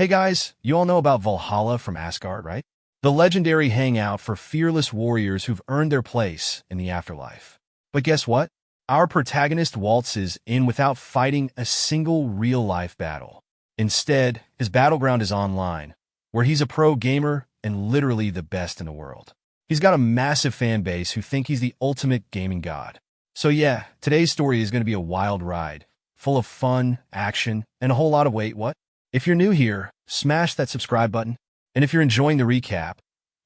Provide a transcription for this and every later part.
Hey guys, you all know about Valhalla from Asgard, right? The legendary hangout for fearless warriors who've earned their place in the afterlife. But guess what? Our protagonist waltzes in without fighting a single real-life battle. Instead, his battleground is online, where he's a pro gamer and literally the best in the world. He's got a massive fan base who think he's the ultimate gaming god. So yeah, today's story is going to be a wild ride, full of fun, action, and a whole lot of wait, what? If you're new here, smash that subscribe button. And if you're enjoying the recap,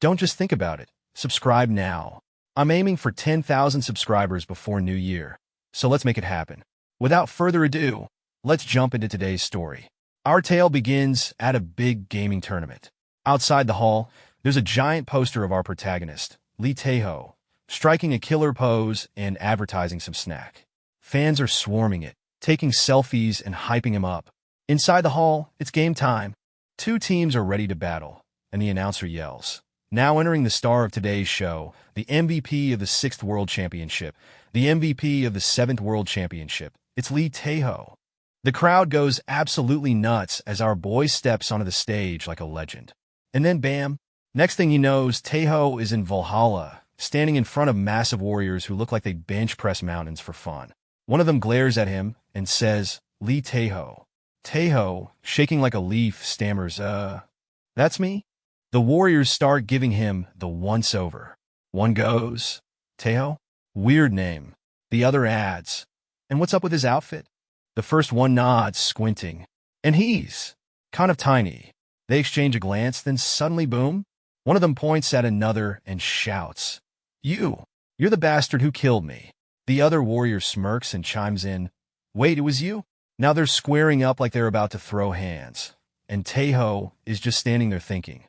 don't just think about it. Subscribe now. I'm aiming for 10,000 subscribers before New Year, so let's make it happen. Without further ado, let's jump into today's story. Our tale begins at a big gaming tournament. Outside the hall, there's a giant poster of our protagonist, Tae Ho, striking a killer pose and advertising some snack. Fans are swarming it, taking selfies and hyping him up. Inside the hall, it's game time. Two teams are ready to battle, and the announcer yells, "Now entering the star of today's show, the MVP of the 6th World Championship, the MVP of the 7th World Championship. It's Tae Ho." The crowd goes absolutely nuts as our boy steps onto the stage like a legend. And then bam, next thing he knows, Tae Ho is in Valhalla, standing in front of massive warriors who look like they bench press mountains for fun. One of them glares at him and says, Tae Ho." Tae Ho, shaking like a leaf, stammers, that's me? The warriors start giving him the once-over. One goes, "Tae Ho? Weird name." The other adds, "And what's up with his outfit?" The first one nods, squinting. "And he's kind of tiny." They exchange a glance, then suddenly, boom, one of them points at another and shouts, You're the bastard who killed me." The other warrior smirks and chimes in, "Wait, it was you?" Now they're squaring up like they're about to throw hands. And Tae Ho is just standing there thinking,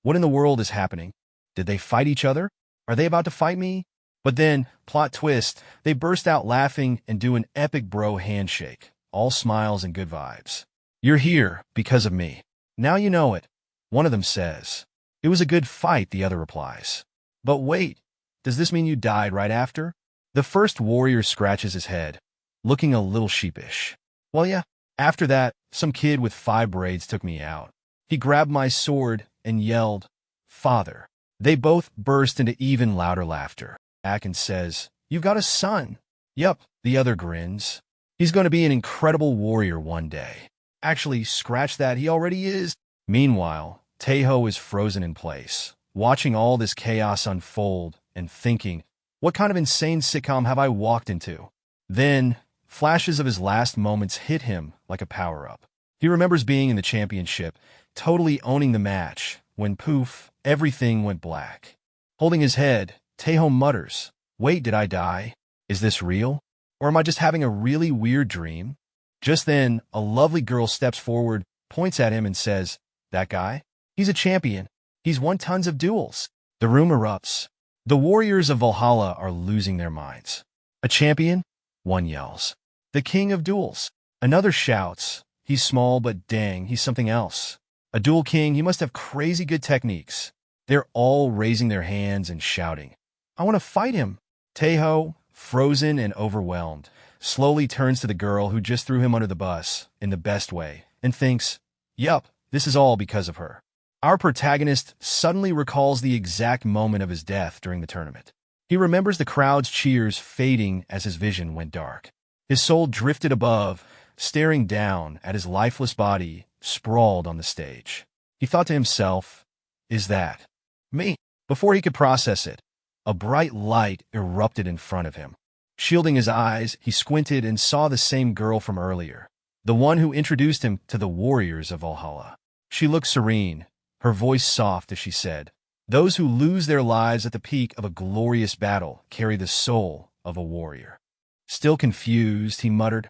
what in the world is happening? Did they fight each other? Are they about to fight me? But then, plot twist, they burst out laughing and do an epic bro handshake, all smiles and good vibes. "You're here because of me. Now you know it," one of them says. "It was a good fight," the other replies. "But wait, does this mean you died right after?" The first warrior scratches his head, looking a little sheepish. "Well, yeah. After that, some kid with 5 braids took me out. He grabbed my sword and yelled, 'Father.'" They both burst into even louder laughter. Akin says, "You've got a son." "Yup," the other grins. "He's going to be an incredible warrior one day." "Actually, scratch that, he already is." Meanwhile, Tae Ho is frozen in place, watching all this chaos unfold and thinking, what kind of insane sitcom have I walked into? Then, flashes of his last moments hit him like a power-up. He remembers being in the championship, totally owning the match, when poof, everything went black. Holding his head, Tae Ho mutters, "Wait, did I die? Is this real? Or am I just having a really weird dream?" Just then, a lovely girl steps forward, points at him and says, "That guy? He's a champion. He's won tons of duels." The room erupts. The warriors of Valhalla are losing their minds. "A champion?" one yells. "The king of duels." Another shouts, "He's small, but dang, he's something else. A duel king, he must have crazy good techniques." They're all raising their hands and shouting, "I want to fight him." Tae Ho, frozen and overwhelmed, slowly turns to the girl who just threw him under the bus, in the best way, and thinks, yup, this is all because of her. Our protagonist suddenly recalls the exact moment of his death during the tournament. He remembers the crowd's cheers fading as his vision went dark. His soul drifted above, staring down at his lifeless body sprawled on the stage. He thought to himself, is that me? Before he could process it, a bright light erupted in front of him. Shielding his eyes, he squinted and saw the same girl from earlier, the one who introduced him to the warriors of Valhalla. She looked serene, her voice soft as she said, "Those who lose their lives at the peak of a glorious battle carry the soul of a warrior." Still confused, he muttered,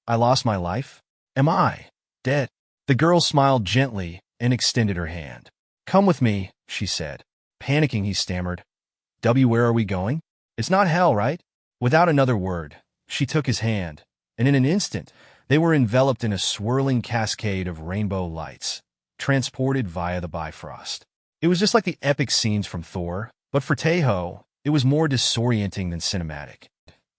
"I lost my life? Am I dead?" The girl smiled gently and extended her hand. "Come with me," she said. Panicking, he stammered, Where are we going? It's not hell, right?" Without another word, she took his hand, and in an instant, they were enveloped in a swirling cascade of rainbow lights, transported via the Bifrost. It was just like the epic scenes from Thor, but for Tae Ho, it was more disorienting than cinematic.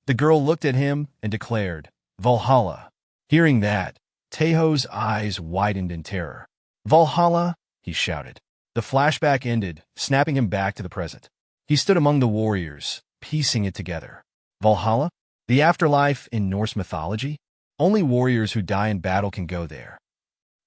The girl looked at him and declared, "Valhalla." Hearing that, Tae Ho's eyes widened in terror. Valhalla, he shouted. The flashback ended, snapping him back to the present. He stood among the warriors, piecing it together. Valhalla? The afterlife in Norse mythology? Only warriors who die in battle can go there.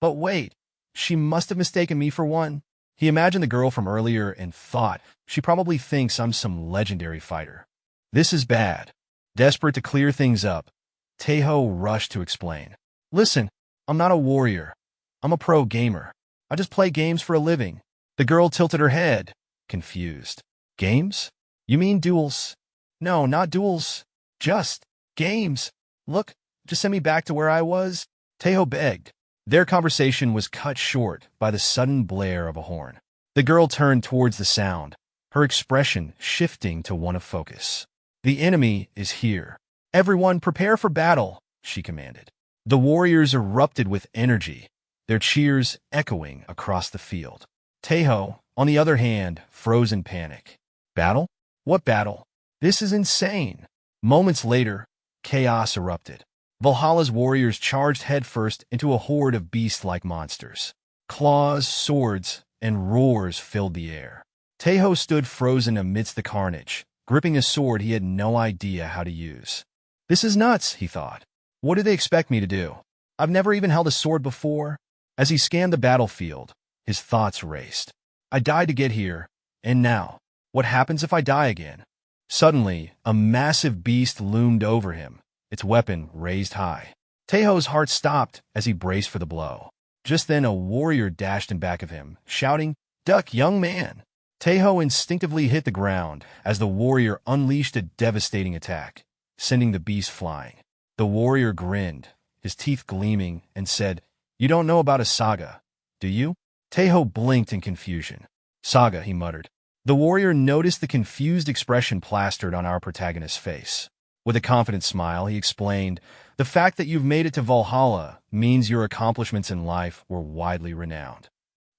But wait, she must have mistaken me for one. He imagined the girl from earlier and thought, she probably thinks I'm some legendary fighter. This is bad. Desperate to clear things up, Tae Ho rushed to explain. Listen, I'm not a warrior. I'm a pro gamer. I just play games for a living. The girl tilted her head, confused. Games? You mean duels? No, not duels. Just games. Look, just send me back to where I was. Tae Ho begged. Their conversation was cut short by the sudden blare of a horn. The girl turned towards the sound, her expression shifting to one of focus. The enemy is here. Everyone prepare for battle, she commanded. The warriors erupted with energy, their cheers echoing across the field. Tae Ho, on the other hand, froze in panic. Battle? What battle? This is insane. Moments later, chaos erupted. Valhalla's warriors charged headfirst into a horde of beast-like monsters. Claws, swords, and roars filled the air. Tae Ho stood frozen amidst the carnage, gripping a sword he had no idea how to use. This is nuts, he thought. What do they expect me to do? I've never even held a sword before. As he scanned the battlefield, his thoughts raced. I died to get here, and now, what happens if I die again? Suddenly, a massive beast loomed over him, its weapon raised high. Tae Ho's heart stopped as he braced for the blow. Just then a warrior dashed in back of him, shouting, "Duck, young man!" Tae Ho instinctively hit the ground as the warrior unleashed a devastating attack, sending the beast flying. The warrior grinned, his teeth gleaming, and said, "You don't know about a saga, do you?" Tae Ho blinked in confusion. "Saga," he muttered. The warrior noticed the confused expression plastered on our protagonist's face. With a confident smile, he explained, "The fact that you've made it to Valhalla means your accomplishments in life were widely renowned."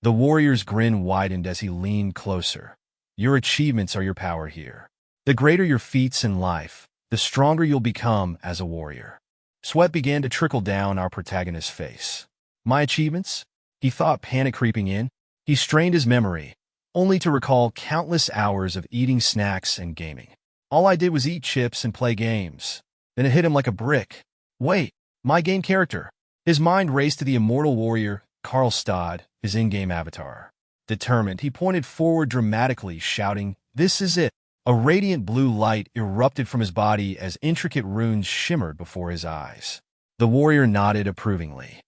The warrior's grin widened as he leaned closer. "Your achievements are your power here. The greater your feats in life, the stronger you'll become as a warrior." Sweat began to trickle down our protagonist's face. My achievements? He thought, panic creeping in. He strained his memory, only to recall countless hours of eating snacks and gaming. All I did was eat chips and play games. Then it hit him like a brick. Wait, my game character. His mind raced to the Immortal Warrior, Kalsted, his in-game avatar. Determined, he pointed forward dramatically, shouting, "This is it." A radiant blue light erupted from his body as intricate runes shimmered before his eyes. The warrior nodded approvingly.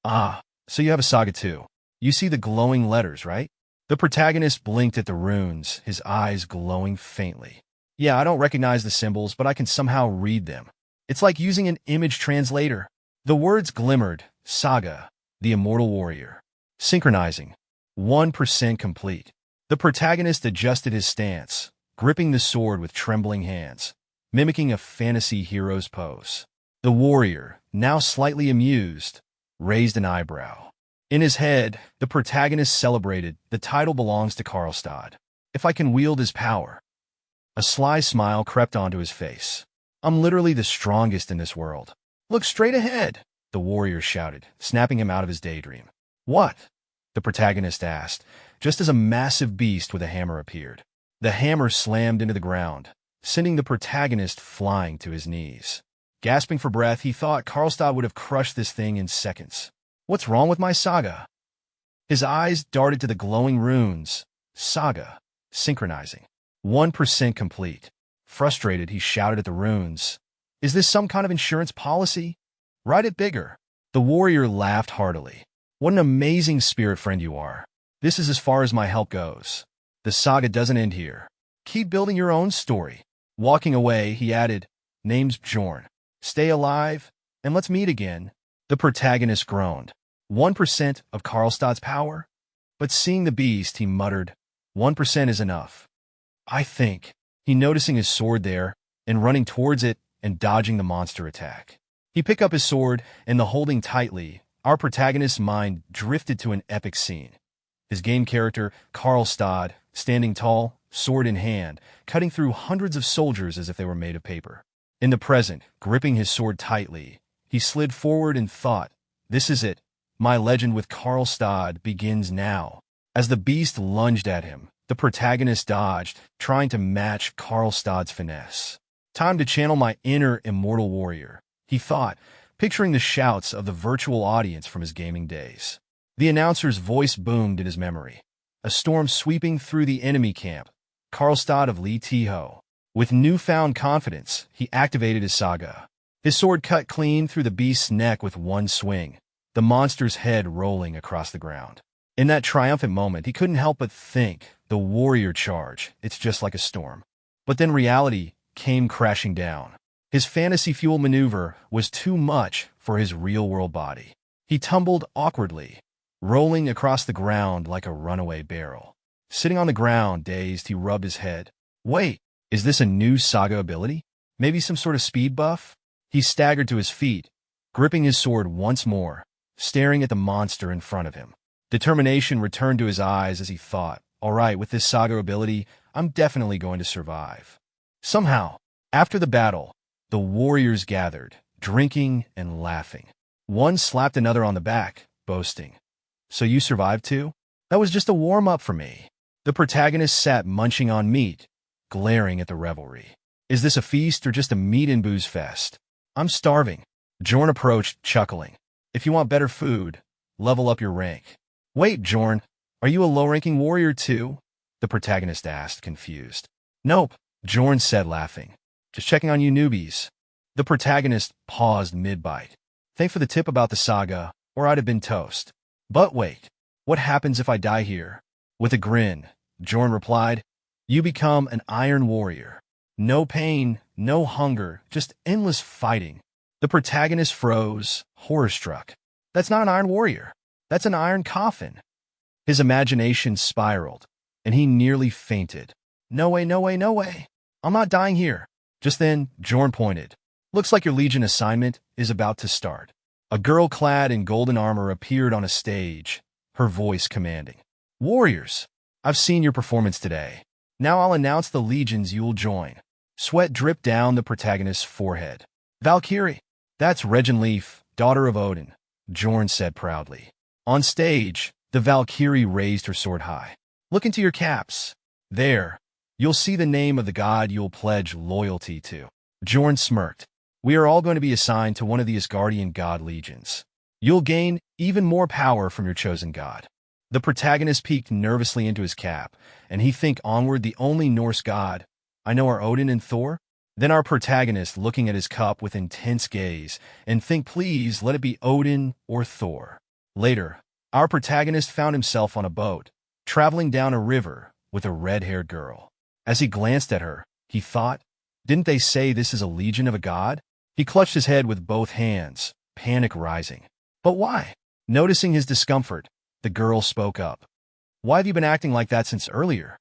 "Ah, so you have a saga too. You see the glowing letters, right?" The protagonist blinked at the runes, his eyes glowing faintly. "Yeah, I don't recognize the symbols, but I can somehow read them. It's like using an image translator." The words glimmered, Saga, the Immortal Warrior. Synchronizing. 1% complete. The protagonist adjusted his stance, gripping the sword with trembling hands, mimicking a fantasy hero's pose. The warrior, now slightly amused, raised an eyebrow. In his head, the protagonist celebrated, "The title belongs to Kalsted. If I can wield his power." A sly smile crept onto his face. "I'm literally the strongest in this world." "Look straight ahead," the warrior shouted, snapping him out of his daydream. "What?" the protagonist asked, just as a massive beast with a hammer appeared. The hammer slammed into the ground, sending the protagonist flying to his knees. Gasping for breath, he thought Kalsted would have crushed this thing in seconds. "What's wrong with my saga?" His eyes darted to the glowing runes. Saga, synchronizing. 1% complete. Frustrated, he shouted at the runes. "Is this some kind of insurance policy? Write it bigger." The warrior laughed heartily. "What an amazing spirit friend you are. This is as far as my help goes. The saga doesn't end here. Keep building your own story." Walking away, he added, "Name's Bjorn. Stay alive, and let's meet again." The protagonist groaned. 1% of Kalsted's power? But seeing the beast, he muttered, 1% is enough. I think. He noticing his sword there, and running towards it and dodging the monster attack. He picked up his sword, and the holding tightly, our protagonist's mind drifted to an epic scene. His game character, Kalsted, standing tall, sword in hand, cutting through hundreds of soldiers as if they were made of paper. In the present, gripping his sword tightly, he slid forward and thought, "This is it. My legend with Kalsted begins now. As the beast lunged at him, the protagonist dodged, trying to match Kalsted's finesse. Time to channel my inner Immortal Warrior, he thought, picturing the shouts of the virtual audience from his gaming days. The announcer's voice boomed in his memory. A storm sweeping through the enemy camp. Kalsted of Tae Ho. With newfound confidence, he activated his Saga. His sword cut clean through the beast's neck with one swing, the monster's head rolling across the ground. In that triumphant moment, he couldn't help but think, the warrior charge, it's just like a storm. But then reality came crashing down. His fantasy-fueled maneuver was too much for his real-world body. He tumbled awkwardly, rolling across the ground like a runaway barrel. Sitting on the ground, dazed, he rubbed his head. Wait, is this a new Saga ability? Maybe some sort of speed buff? He staggered to his feet, gripping his sword once more, staring at the monster in front of him. Determination returned to his eyes as he thought, all right, with this Saga ability, I'm definitely going to survive. Somehow, after the battle, the warriors gathered, drinking and laughing. One slapped another on the back, boasting, "So you survived too? That was just a warm-up for me." The protagonist sat munching on meat, glaring at the revelry. Is this a feast or just a meat and booze fest? I'm starving. Jorn approached, chuckling. If you want better food, level up your rank. Wait, Jorn, are you a low-ranking warrior too? The protagonist asked, confused. Nope, Jorn said, laughing. Just checking on you newbies. The protagonist paused mid-bite. Thanks for the tip about the Saga, or I'd have been toast. But wait, what happens if I die here? With a grin, Jorn replied, you become an Iron Warrior. No pain, no hunger, just endless fighting. The protagonist froze, horror-struck. That's not an Iron Warrior. That's an iron coffin. His imagination spiraled, and he nearly fainted. No way, no way, no way. I'm not dying here. Just then, Jorn pointed. Looks like your Legion assignment is about to start. A girl clad in golden armor appeared on a stage, her voice commanding. Warriors, I've seen your performance today. Now I'll announce the legions you'll join. Sweat dripped down the protagonist's forehead. Valkyrie, that's Reginleaf, daughter of Odin, Jorn said proudly. On stage, the Valkyrie raised her sword high. Look into your caps. There, you'll see the name of the god you'll pledge loyalty to. Jorn smirked. We are all going to be assigned to one of the Asgardian god legions. You'll gain even more power from your chosen god. The protagonist peeked nervously into his cap, and he think onward the only Norse god I know are Odin and Thor. Then our protagonist looking at his cup with intense gaze, and think please let it be Odin or Thor. Later, our protagonist found himself on a boat, traveling down a river with a red-haired girl. As he glanced at her, he thought, didn't they say this is a legion of a god? He clutched his head with both hands, panic rising. But why? Noticing his discomfort, the girl spoke up. Why have you been acting like that since earlier?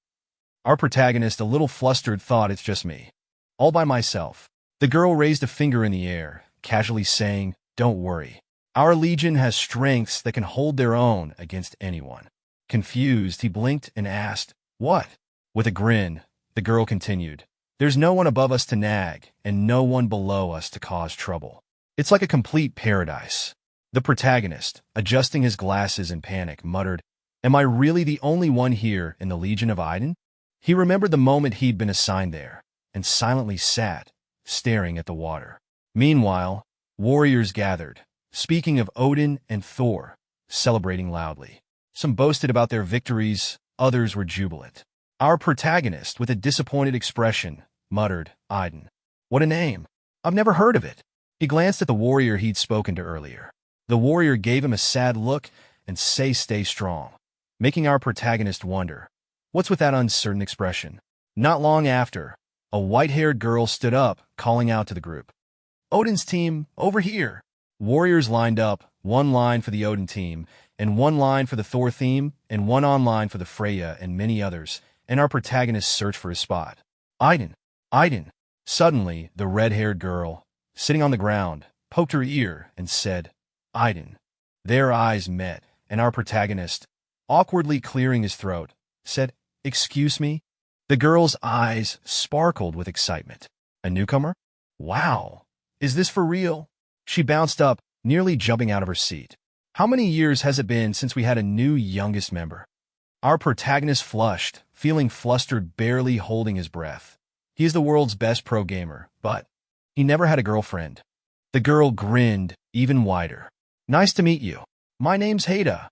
Our protagonist, a little flustered, thought it's just me. All by myself. The girl raised a finger in the air, casually saying, don't worry. Our legion has strengths that can hold their own against anyone. Confused, he blinked and asked, what? With a grin, the girl continued, there's no one above us to nag, and no one below us to cause trouble. It's like a complete paradise. The protagonist, adjusting his glasses in panic, muttered, am I really the only one here in the Legion of Iden? He remembered the moment he'd been assigned there, and silently sat, staring at the water. Meanwhile, warriors gathered, speaking of Odin and Thor, celebrating loudly. Some boasted about their victories, others were jubilant. Our protagonist, with a disappointed expression, muttered, Iden. What a name. I've never heard of it. He glanced at the warrior he'd spoken to earlier. The warrior gave him a sad look and say stay strong, making our protagonist wonder, what's with that uncertain expression? Not long after, a white-haired girl stood up, calling out to the group. Odin's team, over here. Warriors lined up, one line for the Odin team, and one line for the Thor theme, and one online for the Freya and many others, and our protagonist searched for his spot. Iden, Iden. Suddenly, the red-haired girl, sitting on the ground, poked her ear and said, Iden. Their eyes met, and our protagonist, awkwardly clearing his throat, said, excuse me? The girl's eyes sparkled with excitement. A newcomer? Wow. Is this for real? She bounced up, nearly jumping out of her seat. How many years has it been since we had a new youngest member? Our protagonist flushed, feeling flustered, barely holding his breath. He is the world's best pro gamer, but he never had a girlfriend. The girl grinned even wider. Nice to meet you. My name's Hada.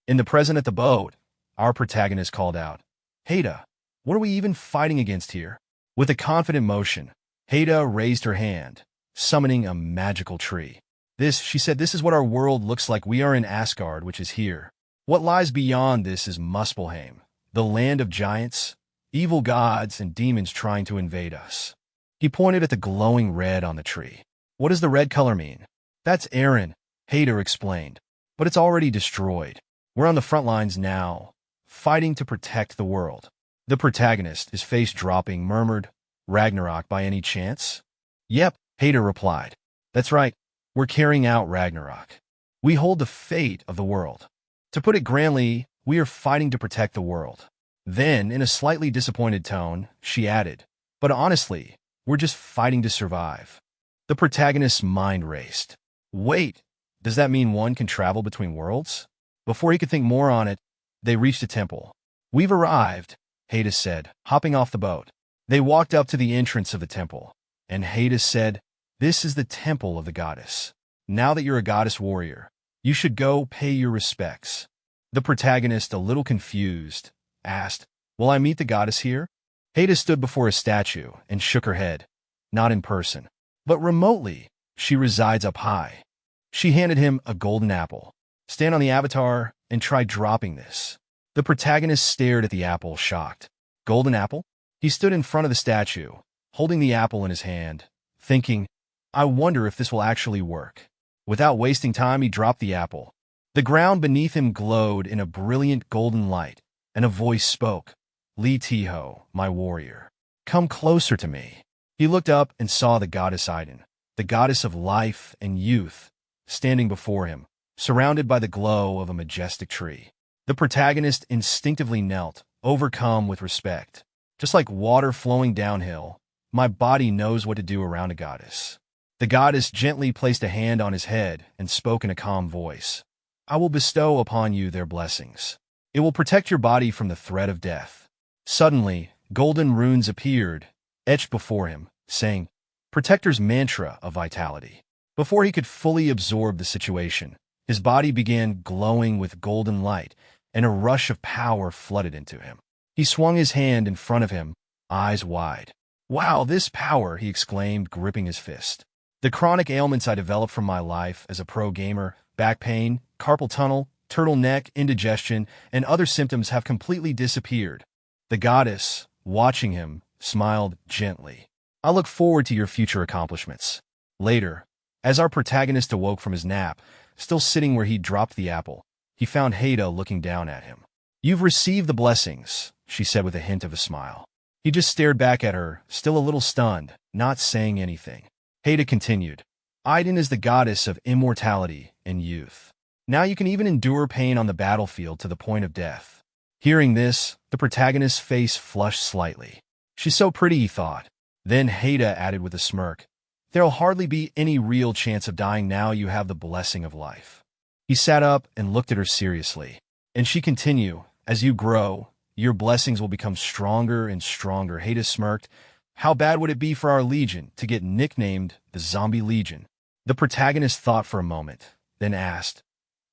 In the present at the boat, our protagonist called out, Hada, what are we even fighting against here? With a confident motion, Hada raised her hand, summoning a magical tree. She said, this is what our world looks like. We are in Asgard, which is here. What lies beyond this is Muspelheim, the land of giants, evil gods, and demons trying to invade us. He pointed at the glowing red on the tree. What does the red color mean? That's Eren, Hada explained. But it's already destroyed. We're on the front lines now, fighting to protect the world. The protagonist, his face dropping, murmured, Ragnarok by any chance? Yep, Hada replied. That's right. We're carrying out Ragnarok. We hold the fate of the world. To put it grandly, we are fighting to protect the world. Then, in a slightly disappointed tone, she added, but honestly, we're just fighting to survive. The protagonist's mind raced. Wait, does that mean one can travel between worlds? Before he could think more on it, they reached a temple. We've arrived, Hada said, hopping off the boat. They walked up to the entrance of the temple, and Hada said, this is the temple of the goddess. Now that you're a goddess warrior, you should go pay your respects. The protagonist, a little confused, asked, will I meet the goddess here? Hada stood before a statue and shook her head. Not in person, but remotely. She resides up high. She handed him a golden apple. Stand on the avatar and try dropping this. The protagonist stared at the apple, shocked. Golden apple? He stood in front of the statue, holding the apple in his hand, thinking, I wonder if this will actually work. Without wasting time, he dropped the apple. The ground beneath him glowed in a brilliant golden light, and a voice spoke, Tae Ho, my warrior. Come closer to me. He looked up and saw the goddess Idun, the goddess of life and youth, standing before him, surrounded by the glow of a majestic tree. The protagonist instinctively knelt, overcome with respect. Just like water flowing downhill, my body knows what to do around a goddess. The goddess gently placed a hand on his head and spoke in a calm voice. I will bestow upon you their blessings. It will protect your body from the threat of death. Suddenly, golden runes appeared, etched before him, saying, Protector's mantra of vitality. Before he could fully absorb the situation, his body began glowing with golden light, and a rush of power flooded into him. He swung his hand in front of him, eyes wide. Wow, this power, he exclaimed, gripping his fist. The chronic ailments I developed from my life as a pro gamer, back pain, carpal tunnel, turtleneck, indigestion, and other symptoms have completely disappeared. The goddess, watching him, smiled gently. I look forward to your future accomplishments. Later, as our protagonist awoke from his nap, still sitting where he dropped the apple, he found Hada looking down at him. You've received the blessings, she said with a hint of a smile. He just stared back at her, still a little stunned, not saying anything. Hada continued, Idun is the goddess of immortality and youth. Now you can even endure pain on the battlefield to the point of death. Hearing this, the protagonist's face flushed slightly. She's so pretty, he thought. Then Hada added with a smirk, there'll hardly be any real chance of dying now you have the blessing of life. He sat up and looked at her seriously. And she continued, as you grow, your blessings will become stronger and stronger. Hada smirked. How bad would it be for our legion to get nicknamed the Zombie Legion? The protagonist thought for a moment, then asked,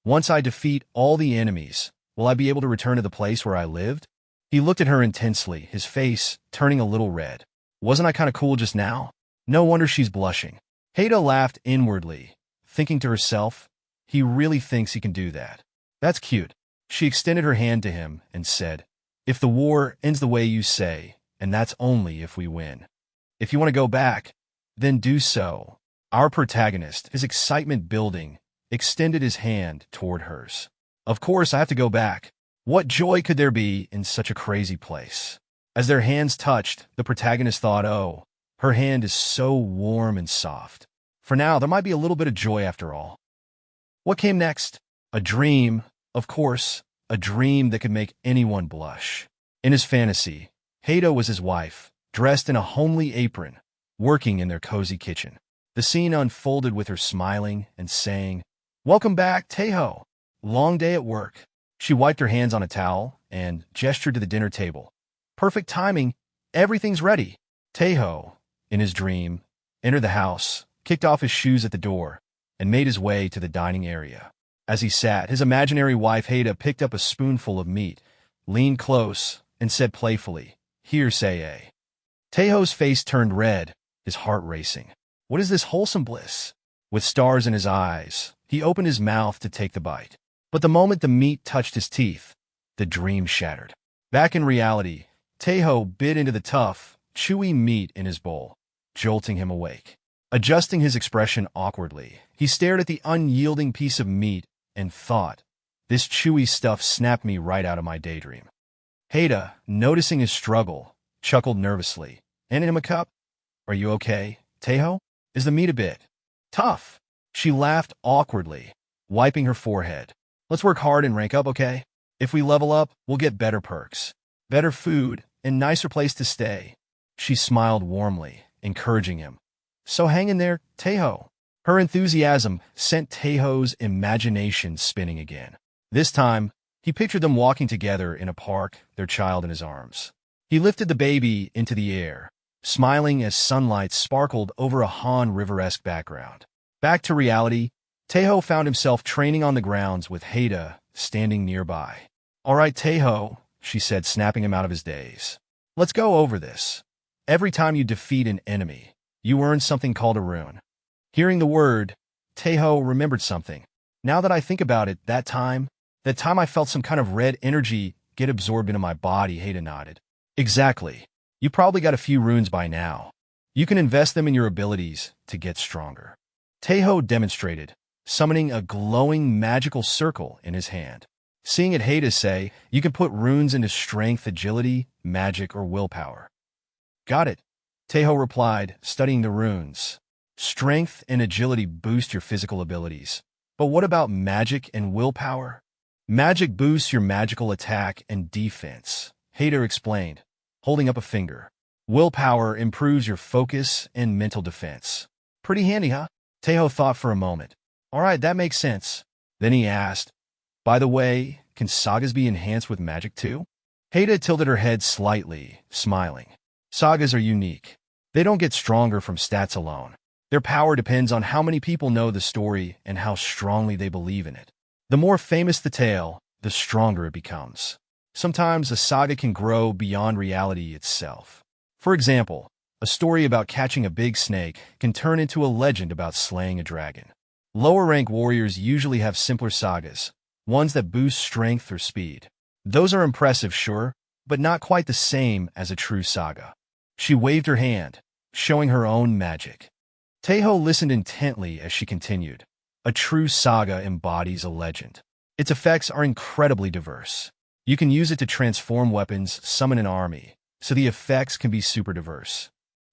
once I defeat all the enemies, will I be able to return to the place where I lived? He looked at her intensely, his face turning a little red. Wasn't I kind of cool just now? No wonder she's blushing. Hada laughed inwardly, thinking to herself, he really thinks he can do that. That's cute. She extended her hand to him and said, if the war ends the way you say, and that's only if we win. If you want to go back, then do so. Our protagonist, his excitement building, extended his hand toward hers. Of course I have to go back. What joy could there be in such a crazy place? As their hands touched, the protagonist thought, oh, her hand is so warm and soft. For now, there might be a little bit of joy after all. What came next? A dream, of course, a dream that could make anyone blush. In his fantasy, Hada was his wife, dressed in a homely apron, working in their cozy kitchen. The scene unfolded with her smiling and saying, welcome back, Tae Ho. Long day at work. She wiped her hands on a towel and gestured to the dinner table. Perfect timing. Everything's ready. Tae Ho, in his dream, entered the house, kicked off his shoes at the door, and made his way to the dining area. As he sat, his imaginary wife Haida picked up a spoonful of meat, leaned close, and said playfully, "Here, say." Tae Ho's face turned red, his heart racing. What is this wholesome bliss? With stars in his eyes, he opened his mouth to take the bite. But the moment the meat touched his teeth, the dream shattered. Back in reality, Tae Ho bit into the tough, chewy meat in his bowl, jolting him awake. Adjusting his expression awkwardly, he stared at the unyielding piece of meat and thought, "This chewy stuff snapped me right out of my daydream." Haida, noticing his struggle, chuckled nervously. "Handed him a cup. Are you okay, Tae Ho? Is the meat a bit tough?" She laughed awkwardly, wiping her forehead. "Let's work hard and rank up, okay? If we level up, we'll get better perks, better food, and nicer place to stay." She smiled warmly, encouraging him. "So hang in there, Tae Ho." Her enthusiasm sent Tae Ho's imagination spinning again. This time, he pictured them walking together in a park, their child in his arms. He lifted the baby into the air, smiling as sunlight sparkled over a Han River-esque background. Back to reality, Tae Ho found himself training on the grounds with Haida standing nearby. "All right, Tae Ho," she said, snapping him out of his daze. "Let's go over this. Every time you defeat an enemy, you earn something called a rune." Hearing the word, Tae Ho remembered something. "Now that I think about it, that time I felt some kind of red energy get absorbed into my body," Haida nodded. "Exactly. You probably got a few runes by now. You can invest them in your abilities to get stronger." Tae Ho demonstrated, summoning a glowing magical circle in his hand. Seeing it, Haida say, "You can put runes into strength, agility, magic, or willpower." "Got it," Tae Ho replied, studying the runes. "Strength and agility boost your physical abilities. But what about magic and willpower?" "Magic boosts your magical attack and defense," Haida explained, holding up a finger. "Willpower improves your focus and mental defense." "Pretty handy, huh?" Tae Ho thought for a moment. "All right, that makes sense." Then he asked, "By the way, can sagas be enhanced with magic too?" Haida tilted her head slightly, smiling. "Sagas are unique. They don't get stronger from stats alone. Their power depends on how many people know the story and how strongly they believe in it. The more famous the tale, the stronger it becomes. Sometimes a saga can grow beyond reality itself. For example, a story about catching a big snake can turn into a legend about slaying a dragon. Lower-rank warriors usually have simpler sagas, ones that boost strength or speed. Those are impressive, sure, but not quite the same as a true saga. She waved her hand, showing her own magic. Tae Ho listened intently as she continued. A true saga embodies a legend. Its effects are incredibly diverse. You can use it to transform weapons, summon an army, so the effects can be super diverse.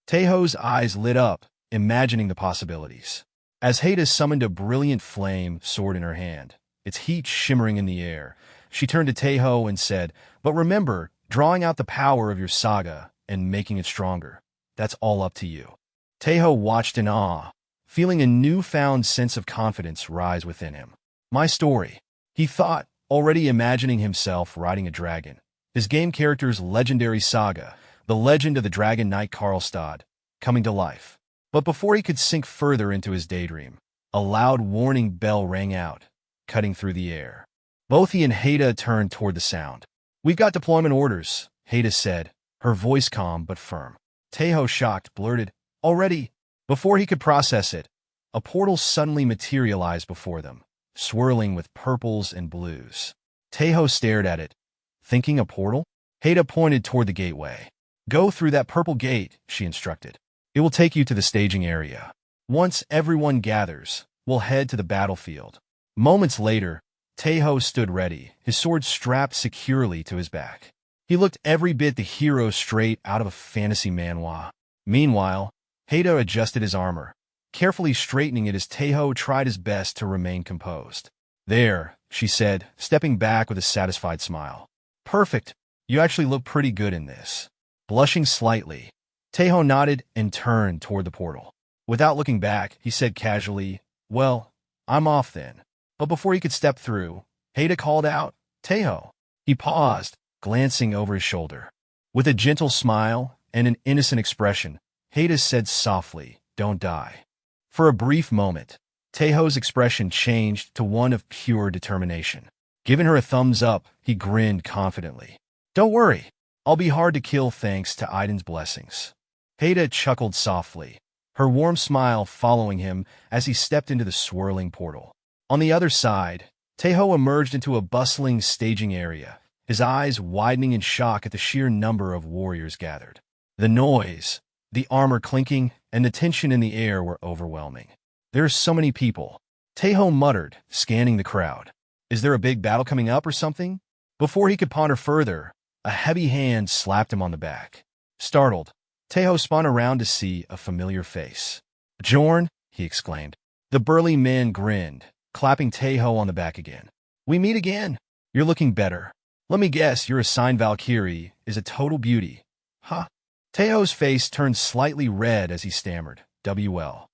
Tae Ho's eyes lit up, imagining the possibilities. As Haida summoned a brilliant flame sword in her hand, its heat shimmering in the air, she turned to Tae Ho and said, "But remember, drawing out the power of your saga and making it stronger, that's all up to you." Tae Ho watched in awe, feeling a newfound sense of confidence rise within him. "My story," he thought, already imagining himself riding a dragon. His game character's legendary saga, the legend of the Dragon Knight Kalsted, coming to life. But before he could sink further into his daydream, a loud warning bell rang out, cutting through the air. Both he and Haida turned toward the sound. "We've got deployment orders," Haida said, her voice calm but firm. Tae Ho, shocked, blurted, "Already?" Before he could process it, a portal suddenly materialized before them, swirling with purples and blues. Tae Ho stared at it, thinking a portal? Haida pointed toward the gateway. "Go through that purple gate," she instructed. "It will take you to the staging area. Once everyone gathers, we'll head to the battlefield." Moments later, Tae Ho stood ready, his sword strapped securely to his back. He looked every bit the hero straight out of a fantasy manhwa. Meanwhile, Haida adjusted his armor, carefully straightening it as Tae Ho tried his best to remain composed. "There," she said, stepping back with a satisfied smile. "Perfect. You actually look pretty good in this." Blushing slightly, Tae Ho nodded and turned toward the portal. Without looking back, he said casually, "Well, I'm off then." But before he could step through, Haida called out, Tae Ho. He paused, glancing over his shoulder. With a gentle smile and an innocent expression, Haida said softly, don't die. For a brief moment, Tae Ho's expression changed to one of pure determination. Giving her a thumbs up, he grinned confidently. Don't worry, I'll be hard to kill thanks to Aiden's blessings. Haida chuckled softly, her warm smile following him as he stepped into the swirling portal. On the other side, Tae Ho emerged into a bustling staging area, his eyes widening in shock at the sheer number of warriors gathered. The noise, the armor clinking, and the tension in the air were overwhelming. There are so many people, Tae Ho muttered, scanning the crowd. Is there a big battle coming up or something? Before he could ponder further, a heavy hand slapped him on the back. Startled, Tae Ho spun around to see a familiar face. Jorn, he exclaimed. The burly man grinned, clapping Tae Ho on the back again. We meet again. You're looking better. Let me guess your assigned Valkyrie is a total beauty. Huh? Tae Ho's face turned slightly red as he stammered. WL.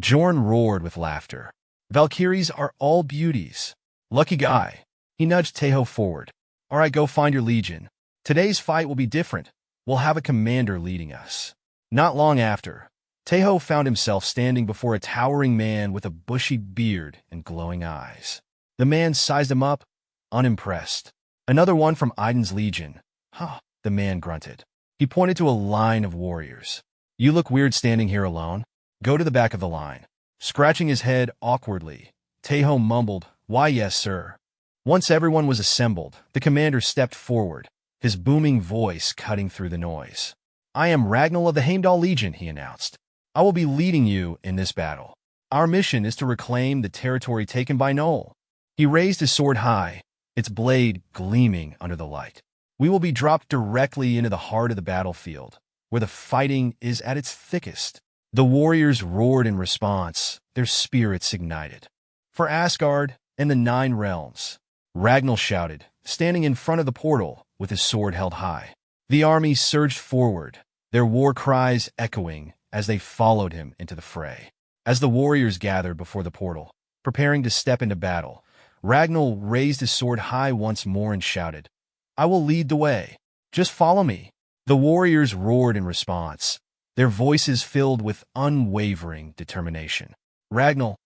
Jorn roared with laughter. Valkyries are all beauties. Lucky guy. He nudged Tae Ho forward. All right, go find your legion. Today's fight will be different. We'll have a commander leading us. Not long after, Tae Ho found himself standing before a towering man with a bushy beard and glowing eyes. The man sized him up, unimpressed. Another one from Aiden's legion. Huh, the man grunted. He pointed to a line of warriors. You look weird standing here alone. Go to the back of the line. Scratching his head awkwardly, Tae Ho mumbled, Why yes, sir. Once everyone was assembled, the commander stepped forward, his booming voice cutting through the noise. I am Ragnarok of the Heimdall Legion, he announced. I will be leading you in this battle. Our mission is to reclaim the territory taken by Noel. He raised his sword high, its blade gleaming under the light. We will be dropped directly into the heart of the battlefield, where the fighting is at its thickest. The warriors roared in response, their spirits ignited. For Asgard and the 9 realms, Ragnarok shouted, standing in front of the portal with his sword held high. The army surged forward, their war cries echoing as they followed him into the fray. As the warriors gathered before the portal, preparing to step into battle, Ragnarok raised his sword high once more and shouted, I will lead the way. Just follow me. The warriors roared in response, their voices filled with unwavering determination. Ragnarok,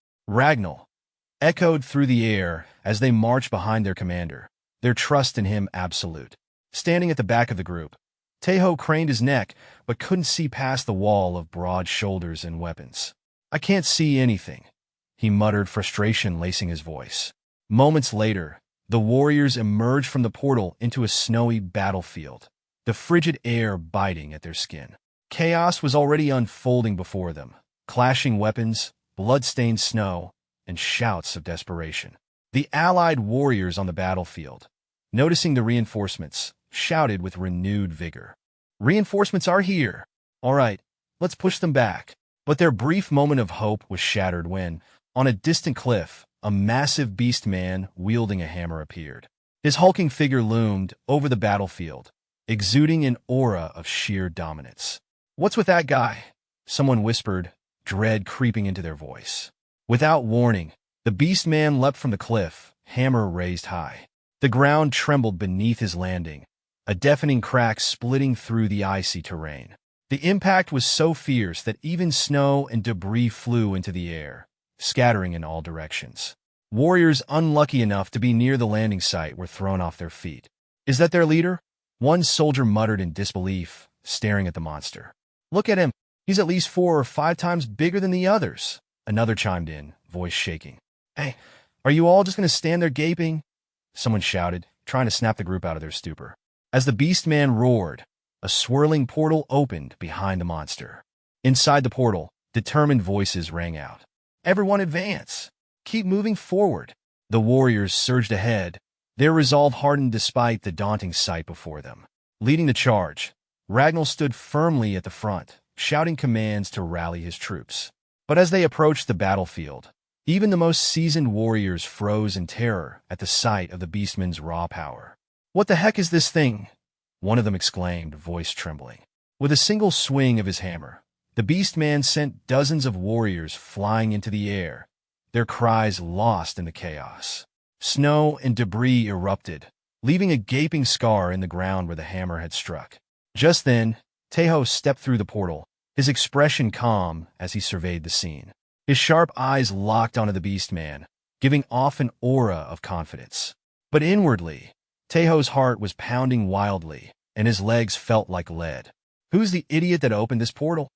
echoed through the air as they marched behind their commander, their trust in him absolute. Standing at the back of the group, Tae Ho craned his neck but couldn't see past the wall of broad shoulders and weapons. I can't see anything, he muttered, frustration lacing his voice. Moments later, the warriors emerged from the portal into a snowy battlefield, the frigid air biting at their skin. Chaos was already unfolding before them, clashing weapons, blood-stained snow, and shouts of desperation. The allied warriors on the battlefield, noticing the reinforcements, shouted with renewed vigor. Reinforcements are here. All right, let's push them back. But their brief moment of hope was shattered when, on a distant cliff, a massive beast man wielding a hammer appeared. His hulking figure loomed over the battlefield, exuding an aura of sheer dominance. What's with that guy? Someone whispered, dread creeping into their voice. Without warning, the beast man leapt from the cliff, hammer raised high. The ground trembled beneath his landing, a deafening crack splitting through the icy terrain. The impact was so fierce that even snow and debris flew into the air, scattering in all directions. Warriors unlucky enough to be near the landing site were thrown off their feet. Is that their leader? One soldier muttered in disbelief, staring at the monster. Look at him. He's at least 4 or 5 times bigger than the others. Another chimed in, voice shaking. Hey, are you all just going to stand there gaping? Someone shouted, trying to snap the group out of their stupor. As the beast man roared, a swirling portal opened behind the monster. Inside the portal, determined voices rang out. Everyone advance. Keep moving forward. The warriors surged ahead, their resolve hardened despite the daunting sight before them. Leading the charge, Ragnarok stood firmly at the front, shouting commands to rally his troops. But as they approached the battlefield, even the most seasoned warriors froze in terror at the sight of the beastman's raw power. What the heck is this thing? One of them exclaimed, voice trembling. With a single swing of his hammer, the beastman sent dozens of warriors flying into the air, their cries lost in the chaos. Snow and debris erupted, leaving a gaping scar in the ground where the hammer had struck. Just then, Tae Ho stepped through the portal, his expression calm as he surveyed the scene. His sharp eyes locked onto the beast man, giving off an aura of confidence. But inwardly, Tae Ho's heart was pounding wildly, and his legs felt like lead. Who's the idiot that opened this portal?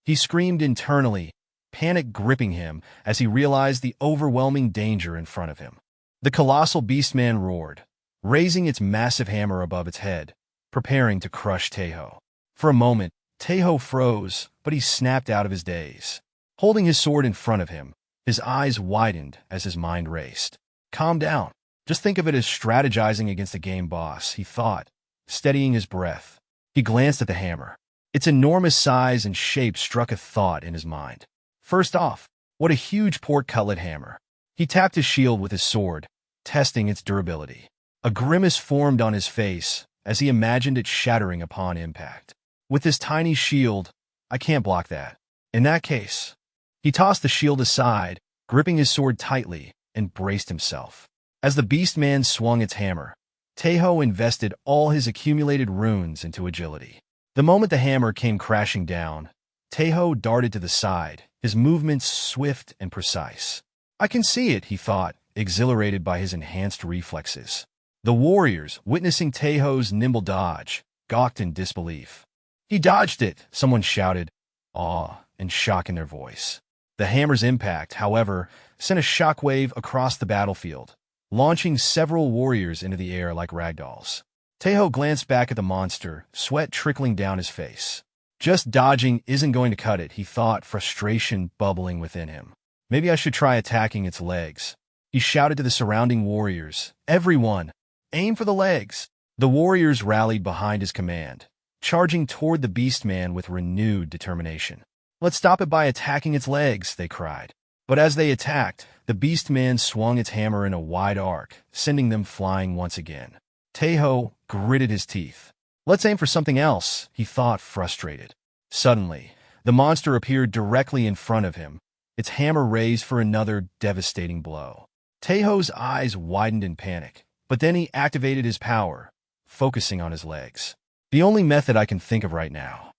He screamed internally, panic gripping him as he realized the overwhelming danger in front of him. The colossal beastman roared, raising its massive hammer above its head, preparing to crush Tae Ho. For a moment, Tae Ho froze, but he snapped out of his daze. Holding his sword in front of him, his eyes widened as his mind raced. Calm down. Just think of it as strategizing against a game boss, he thought, steadying his breath. He glanced at the hammer. Its enormous size and shape struck a thought in his mind. First off, what a huge pork cutlet hammer. He tapped his shield with his sword, testing its durability. A grimace formed on his face as he imagined it shattering upon impact. With this tiny shield, I can't block that. In that case, he tossed the shield aside, gripping his sword tightly, and braced himself. As the beastman swung its hammer, Tae Ho invested all his accumulated runes into agility. The moment the hammer came crashing down, Tae Ho darted to the side, his movements swift and precise. I can see it, he thought, exhilarated by his enhanced reflexes. The warriors, witnessing Tae Ho's nimble dodge, gawked in disbelief. He dodged it, someone shouted, awe and shock in their voice. The hammer's impact, however, sent a shockwave across the battlefield, launching several warriors into the air like ragdolls. Tae Ho glanced back at the monster, sweat trickling down his face. Just dodging isn't going to cut it, he thought, frustration bubbling within him. Maybe I should try attacking its legs. He shouted to the surrounding warriors, everyone, aim for the legs. The warriors rallied behind his command, charging toward the beastman with renewed determination. Let's stop it by attacking its legs, they cried. But as they attacked, the beastman swung its hammer in a wide arc, sending them flying once again. Tae Ho gritted his teeth. Let's aim for something else, he thought, frustrated. Suddenly, the monster appeared directly in front of him, its hammer raised for another devastating blow. Tae Ho's eyes widened in panic, but then he activated his power, focusing on his legs. The only method I can think of right now.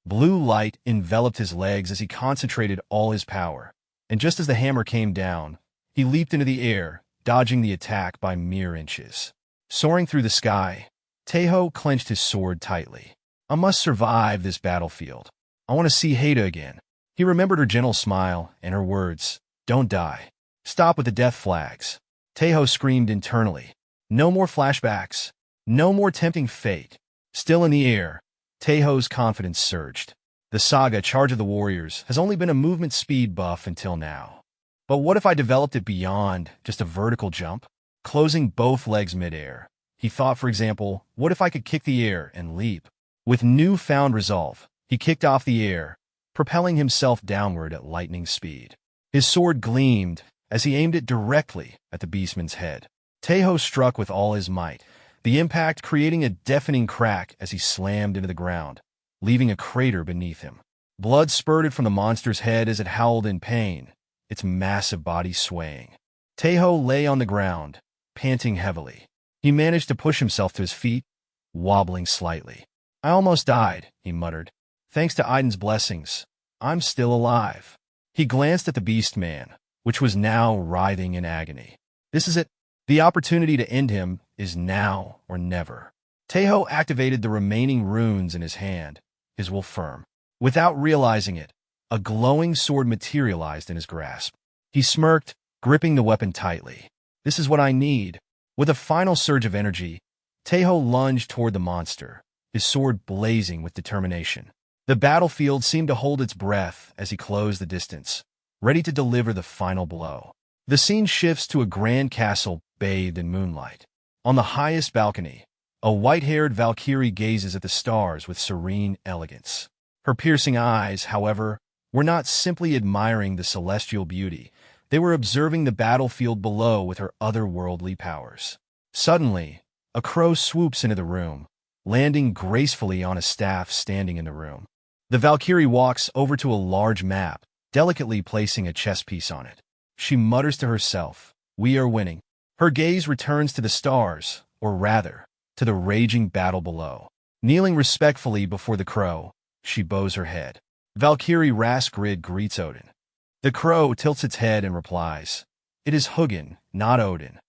Blue light enveloped his legs as he concentrated all his power, and just as the hammer came down, he leaped into the air, dodging the attack by mere inches. Soaring through the sky, Tae Ho clenched his sword tightly. I must survive this battlefield. I want to see Haida again. He remembered her gentle smile and her words, don't die. Stop with the death flags. Tae Ho screamed internally. No more flashbacks. No more tempting fate. Still in the air, Tae Ho's confidence surged. The Saga, Charge of the Warriors, has only been a movement speed buff until now. But what if I developed it beyond just a vertical jump? Closing both legs midair. He thought, for example, what if I could kick the air and leap? With newfound resolve, he kicked off the air, propelling himself downward at lightning speed. His sword gleamed as he aimed it directly at the beastman's head. Tae Ho struck with all his might, the impact creating a deafening crack as he slammed into the ground, leaving a crater beneath him. Blood spurted from the monster's head as it howled in pain, its massive body swaying. Tae Ho lay on the ground, panting heavily. He managed to push himself to his feet, wobbling slightly. I almost died, he muttered. Thanks to Aiden's blessings, I'm still alive. He glanced at the beast man, which was now writhing in agony. This is it. The opportunity to end him is now or never. Tae Ho activated the remaining runes in his hand, his will firm. Without realizing it, a glowing sword materialized in his grasp. He smirked, gripping the weapon tightly. This is what I need. With a final surge of energy, Tae Ho lunged toward the monster, his sword blazing with determination. The battlefield seemed to hold its breath as he closed the distance, ready to deliver the final blow. The scene shifts to a grand castle bathed in moonlight. On the highest balcony, a white-haired Valkyrie gazes at the stars with serene elegance. Her piercing eyes, however, were not simply admiring the celestial beauty. They were observing the battlefield below with her otherworldly powers. Suddenly, a crow swoops into the room, landing gracefully on a staff standing in the room. The Valkyrie walks over to a large map, delicately placing a chess piece on it. She mutters to herself, "We are winning." Her gaze returns to the stars, or rather, to the raging battle below. Kneeling respectfully before the crow, she bows her head. Valkyrie Raskrid greets Odin. The crow tilts its head and replies, "It is Hugin, not Odin."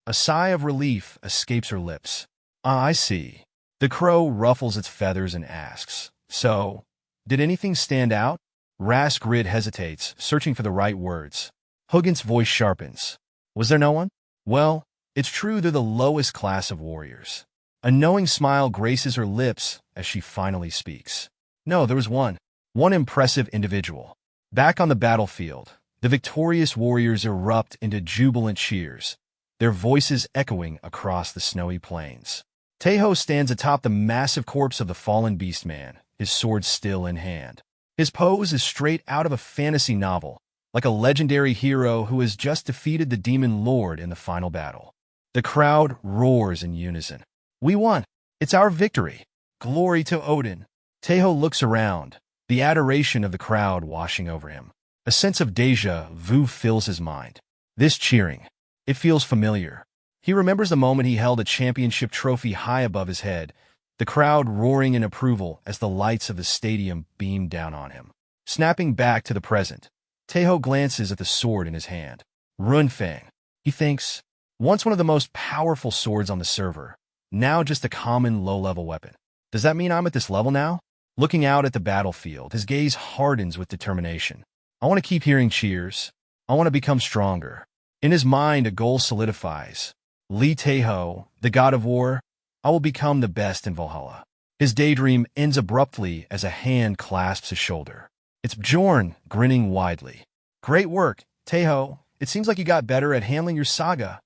A sigh of relief escapes her lips. "Ah, I see." The crow ruffles its feathers and asks, "So, did anything stand out?" Raskrid hesitates, searching for the right words. Hugin's voice sharpens. "Was there no one?" "Well, it's true they're the lowest class of warriors." A knowing smile graces her lips as she finally speaks. "No, there was one. One impressive individual." Back on the battlefield, the victorious warriors erupt into jubilant cheers, their voices echoing across the snowy plains. Tae Ho stands atop the massive corpse of the fallen beastman, his sword still in hand. His pose is straight out of a fantasy novel, like a legendary hero who has just defeated the demon lord in the final battle. The crowd roars in unison. "We won! It's our victory! Glory to Odin!" Tae Ho looks around, the adoration of the crowd washing over him. A sense of déjà vu fills his mind. This cheering, it feels familiar. He remembers the moment he held a championship trophy high above his head, the crowd roaring in approval as the lights of the stadium beamed down on him. Snapping back to the present, Tae Ho glances at the sword in his hand. Runfang, he thinks, once one of the most powerful swords on the server, now just a common low-level weapon. Does that mean I'm at this level now? Looking out at the battlefield, his gaze hardens with determination. I want to keep hearing cheers. I want to become stronger. In his mind, a goal solidifies. Lee Tae Ho, the god of war, I will become the best in Valhalla. His daydream ends abruptly as a hand clasps his shoulder. It's Bjorn, grinning widely. "Great work, Tae Ho. It seems like you got better at handling your saga."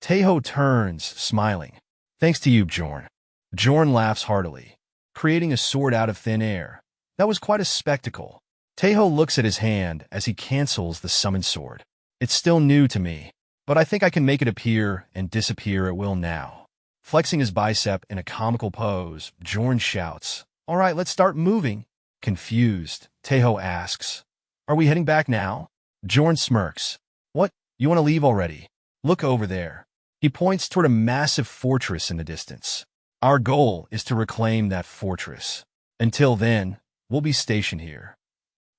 Tae Ho turns, smiling. "Thanks to you, Bjorn." Bjorn laughs heartily, creating a sword out of thin air. That was quite a spectacle. Tae Ho looks at his hand as he cancels the summoned sword. "It's still new to me, but I think I can make it appear and disappear at will now." Flexing his bicep in a comical pose, Bjorn shouts, "All right, let's start moving." Confused, Tae Ho asks, "Are we heading back now?" Bjorn smirks. "What, you want to leave already? Look over there." He points toward a massive fortress in the distance. "Our goal is to reclaim that fortress. Until then, we'll be stationed here."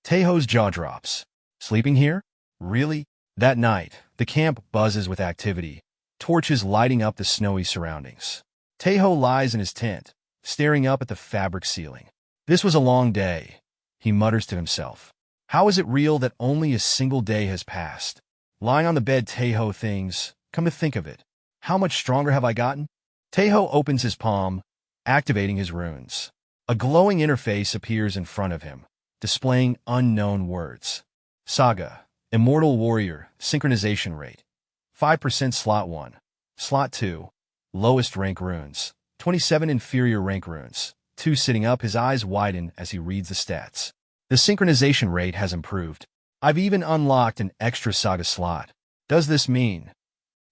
Tae Ho's jaw drops. "Sleeping here? Really?" That night, the camp buzzes with activity, torches lighting up the snowy surroundings. Tae Ho lies in his tent, staring up at the fabric ceiling. This was a long day, he mutters to himself. How is it real that only a single day has passed? Lying on the bed, Tae Ho thinks, come to think of it, how much stronger have I gotten? Tae Ho opens his palm, activating his runes. A glowing interface appears in front of him, displaying unknown words. Saga, Immortal Warrior, synchronization rate, 5% slot 1. Slot 2, lowest rank runes, 27 inferior rank runes. 2 sitting up, his eyes widen as he reads the stats. The synchronization rate has improved. I've even unlocked an extra saga slot. Does this mean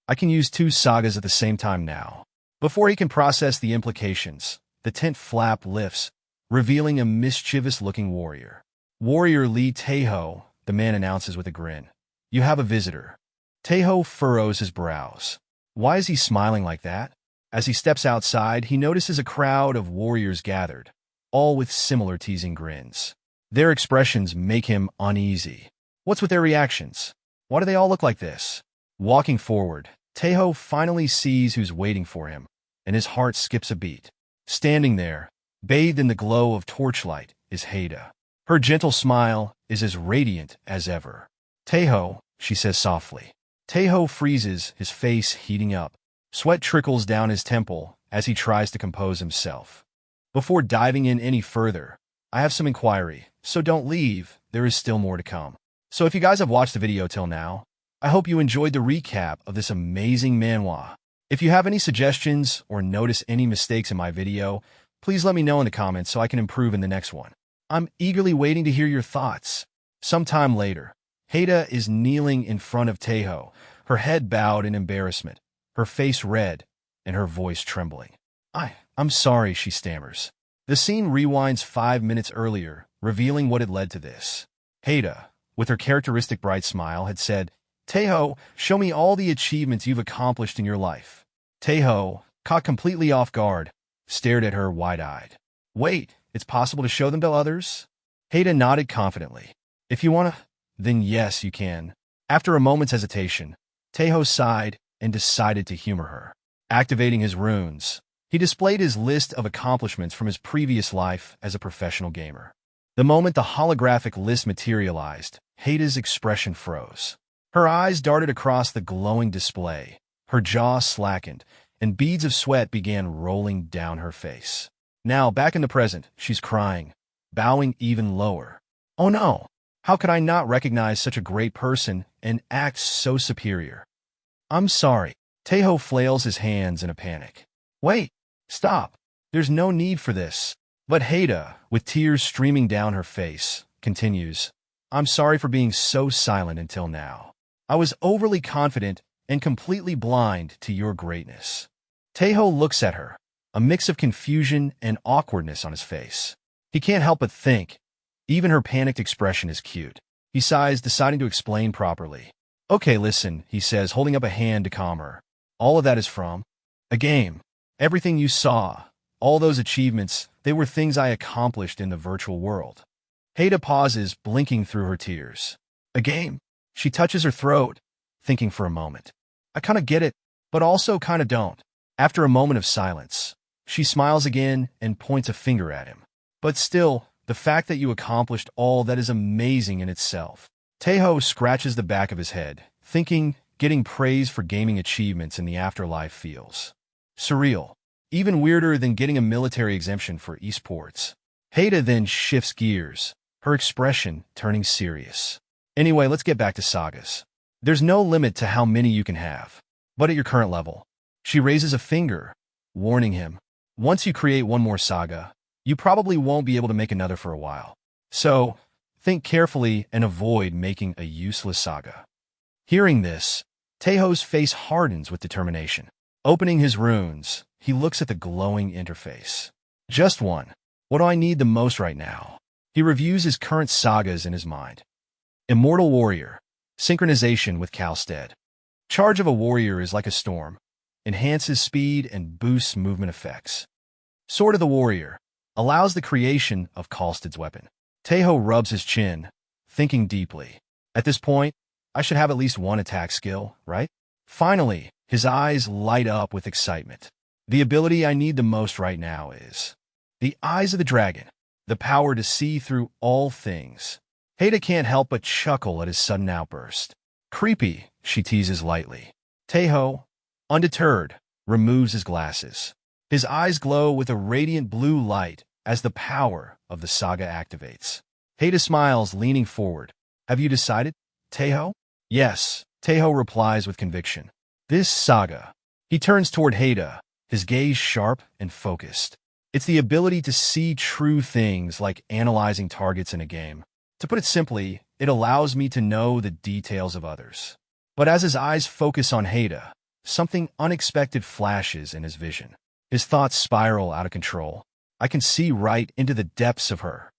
I can use 2 sagas at the same time now? Before he can process the implications, the tent flap lifts, revealing a mischievous-looking warrior. "Warrior Lee Tae Ho," the man announces with a grin. "You have a visitor." Tae Ho furrows his brows. Why is he smiling like that? As he steps outside, he notices a crowd of warriors gathered, all with similar teasing grins. Their expressions make him uneasy. What's with their reactions? Why do they all look like this? Walking forward, Tae Ho finally sees who's waiting for him, and his heart skips a beat. Standing there, bathed in the glow of torchlight, is Haida. Her gentle smile is as radiant as ever. "Tae Ho," she says softly. Tae Ho freezes, his face heating up. Sweat trickles down his temple as he tries to compose himself. "Before diving in any further, I have some inquiry, so don't leave, there is still more to come." So if you guys have watched the video till now, I hope you enjoyed the recap of this amazing manhwa. If you have any suggestions or notice any mistakes in my video, please let me know in the comments so I can improve in the next one. I'm eagerly waiting to hear your thoughts. Sometime later, Haida is kneeling in front of Tae Ho, her head bowed in embarrassment, her face red, and her voice trembling. I'm sorry," she stammers. The scene rewinds 5 minutes earlier, revealing what had led to this. Haida, with her characteristic bright smile, had said, Tae Ho, show me all the achievements you've accomplished in your life. Tae Ho, caught completely off guard, stared at her wide-eyed. Wait, it's possible to show them to others? Haida nodded confidently. If you wanna, then yes, you can. After a moment's hesitation, Tae Ho sighed and decided to humor her. Activating his runes, he displayed his list of accomplishments from his previous life as a professional gamer. The moment the holographic list materialized, Haida's expression froze. Her eyes darted across the glowing display, her jaw slackened, and beads of sweat began rolling down her face. Now, back in the present, she's crying, bowing even lower. Oh no! How could I not recognize such a great person and act so superior? I'm sorry. Tae Ho flails his hands in a panic. Wait! Stop! There's no need for this. But Haida, with tears streaming down her face, continues, I'm sorry for being so silent until now. I was overly confident and completely blind to your greatness. Tae Ho looks at her, a mix of confusion and awkwardness on his face. He can't help but think. Even her panicked expression is cute. He sighs, deciding to explain properly. Okay, listen, he says, holding up a hand to calm her. All of that is from a game. Everything you saw, all those achievements, they were things I accomplished in the virtual world. Haida pauses, blinking through her tears. A game? She touches her throat, thinking for a moment. I kinda get it, but also kinda don't. After a moment of silence, she smiles again and points a finger at him. But still, the fact that you accomplished all that is amazing in itself. Tae Ho scratches the back of his head, thinking getting praise for gaming achievements in the afterlife feels surreal, even weirder than getting a military exemption for esports. Haida then shifts gears, her expression turning serious. Anyway, let's get back to sagas. There's no limit to how many you can have, but at your current level. She raises a finger, warning him. Once you create one more saga, you probably won't be able to make another for a while. So, think carefully and avoid making a useless saga. Hearing this, Tae Ho's face hardens with determination. Opening his runes, he looks at the glowing interface. Just one. What do I need the most right now? He reviews his current sagas in his mind. Immortal Warrior. Synchronization with Kalsted. Charge of a warrior is like a storm. Enhances speed and boosts movement effects. Sword of the Warrior. Allows the creation of Kalsted's weapon. Tae Ho rubs his chin, thinking deeply. At this point, I should have at least one attack skill, right? Finally, his eyes light up with excitement. The ability I need the most right now is the Eyes of the Dragon, the power to see through all things. Haida can't help but chuckle at his sudden outburst. Creepy, she teases lightly. Tae Ho, undeterred, removes his glasses. His eyes glow with a radiant blue light as the power of the saga activates. Haida smiles, leaning forward. Have you decided, Tae Ho? Yes, Tae Ho replies with conviction. This saga. He turns toward Haida, his gaze sharp and focused. It's the ability to see true things like analyzing targets in a game. To put it simply, it allows me to know the details of others. But as his eyes focus on Haida, something unexpected flashes in his vision. His thoughts spiral out of control. I can see right into the depths of her.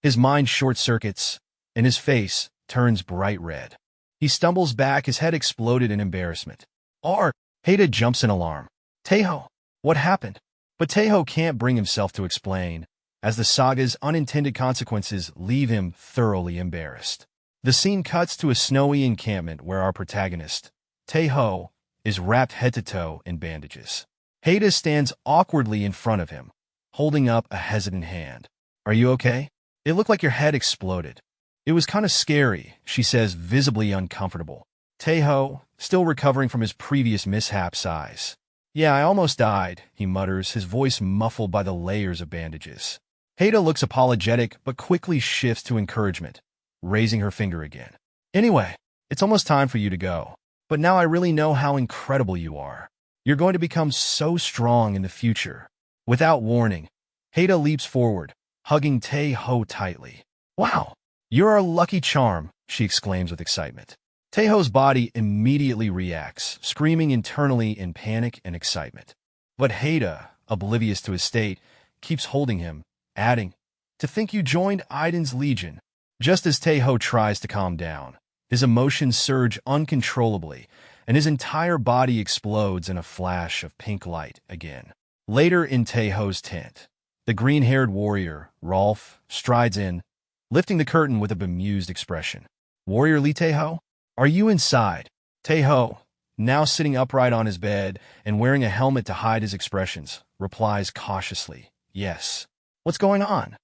His mind short-circuits, and his face turns bright red. He stumbles back, his head exploded in embarrassment. Haida jumps in alarm. Tae Ho, what happened? But Tae Ho can't bring himself to explain, as the saga's unintended consequences leave him thoroughly embarrassed. The scene cuts to a snowy encampment where our protagonist, Tae Ho, is wrapped head to toe in bandages. Haida stands awkwardly in front of him, holding up a hesitant hand. Are you okay? It looked like your head exploded. It was kind of scary, she says, visibly uncomfortable. Tae Ho, still recovering from his previous mishap, sighs. Yeah, I almost died, he mutters, his voice muffled by the layers of bandages. Haida looks apologetic but quickly shifts to encouragement, raising her finger again. Anyway, it's almost time for you to go. But now I really know how incredible you are. You're going to become so strong in the future. Without warning, Haida leaps forward, hugging Tae Ho tightly. Wow, you're our lucky charm, she exclaims with excitement. Tae Ho's body immediately reacts, screaming internally in panic and excitement. But Haida, oblivious to his state, keeps holding him, adding, to think you joined Aiden's legion. Just as Tae Ho tries to calm down, His emotions surge uncontrollably, and his entire body explodes in a flash of pink light again. Later in Tae Ho's tent, the green-haired warrior, Rolf, strides in, lifting the curtain with a bemused expression. "Warrior Lee Tae Ho? Are you inside?" Tae Ho, now sitting upright on his bed and wearing a helmet to hide his expressions, replies cautiously, "Yes." "What's going on?"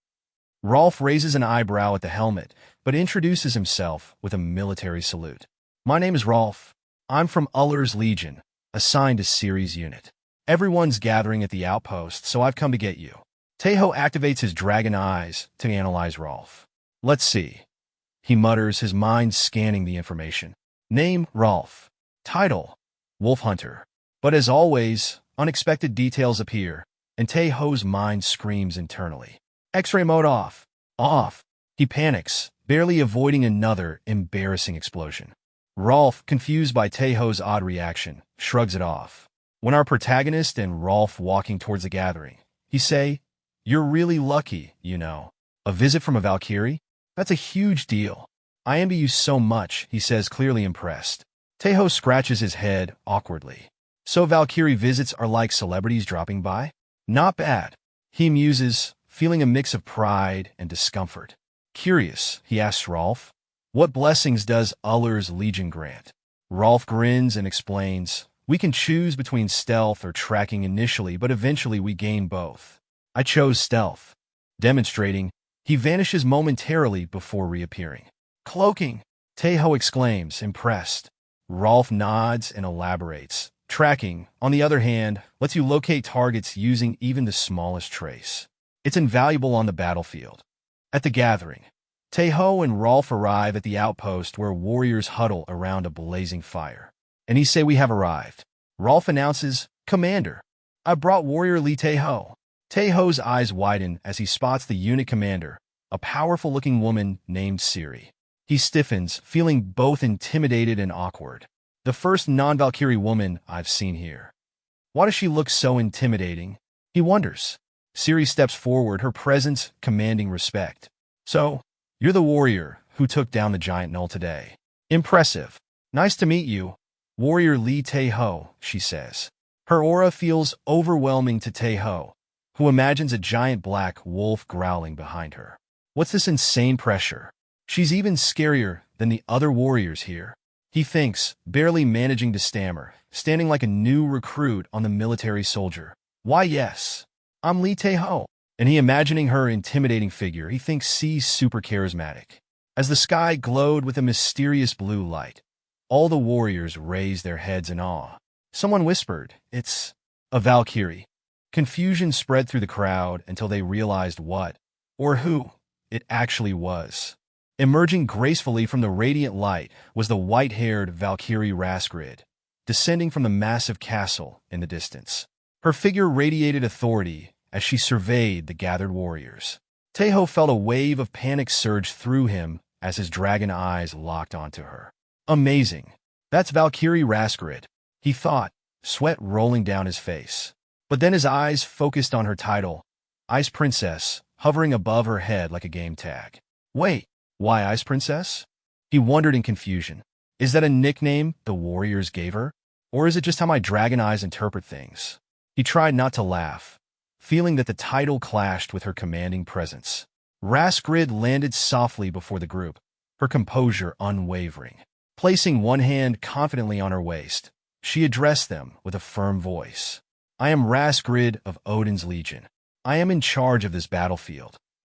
Rolf raises an eyebrow at the helmet, but introduces himself with a military salute. "My name is Rolf. I'm from Uller's Legion, assigned to Ciri's unit. Everyone's gathering at the outpost, so I've come to get you." Tae Ho activates his dragon eyes to analyze Rolf. "Let's see." He mutters, his mind scanning the information. Name, Rolf. Title, Wolf Hunter. But as always, unexpected details appear, and Tae Ho's mind screams internally. X-ray mode off. Off. He panics, barely avoiding another embarrassing explosion. Rolf, confused by Tae Ho's odd reaction, shrugs it off. When our protagonist and Rolf walking towards the gathering, he say, "You're really lucky, you know. A visit from a Valkyrie? That's a huge deal. I envy you so much," he says, clearly impressed. Tae Ho scratches his head awkwardly. "So Valkyrie visits are like celebrities dropping by?" "Not bad." He muses, feeling a mix of pride and discomfort. Curious, he asks Rolf, "What blessings does Uller's Legion grant?" Rolf grins and explains, "We can choose between stealth or tracking initially, but eventually we gain both. I chose stealth." Demonstrating, he vanishes momentarily before reappearing. "Cloaking!" Tae Ho exclaims, impressed. Rolf nods and elaborates. "Tracking, on the other hand, lets you locate targets using even the smallest trace. It's invaluable on the battlefield." At the gathering, Tae Ho and Rolf arrive at the outpost where warriors huddle around a blazing fire. And he say, "We have arrived." Rolf announces, "Commander, I brought warrior Lee Tae Ho." Tae Ho's eyes widen as he spots the unit commander, a powerful-looking woman named Ciri. He stiffens, feeling both intimidated and awkward. "The first non-Valkyrie woman I've seen here. Why does she look so intimidating?" he wonders. Ciri steps forward, her presence commanding respect. "So, you're the warrior who took down the giant knoll today. Impressive. Nice to meet you, warrior Lee Tae Ho," she says. Her aura feels overwhelming to Tae Ho, who imagines a giant black wolf growling behind her. What's this insane pressure? She's even scarier than the other warriors here, he thinks, barely managing to stammer, standing like a new recruit on the military soldier. "Why, yes. I'm Lee Tae Ho." And he, imagining her intimidating figure, he thinks she's super charismatic. As the sky glowed with a mysterious blue light, all the warriors raised their heads in awe. Someone whispered, "It's a Valkyrie." Confusion spread through the crowd until they realized what, or who, it actually was. Emerging gracefully from the radiant light was the white-haired Valkyrie Raskrid, descending from the massive castle in the distance. Her figure radiated authority as she surveyed the gathered warriors. Tae Ho felt a wave of panic surge through him as his dragon eyes locked onto her. Amazing. That's Valkyrie Raskrid, he thought, sweat rolling down his face. But then his eyes focused on her title, Ice Princess, hovering above her head like a game tag. Wait, why Ice Princess? He wondered in confusion. Is that a nickname the warriors gave her? Or is it just how my dragon eyes interpret things? He tried not to laugh, feeling that the title clashed with her commanding presence. Raskrid landed softly before the group, her composure unwavering. Placing one hand confidently on her waist, she addressed them with a firm voice. I am Raskrid of Odin's Legion. I am in charge of this battlefield.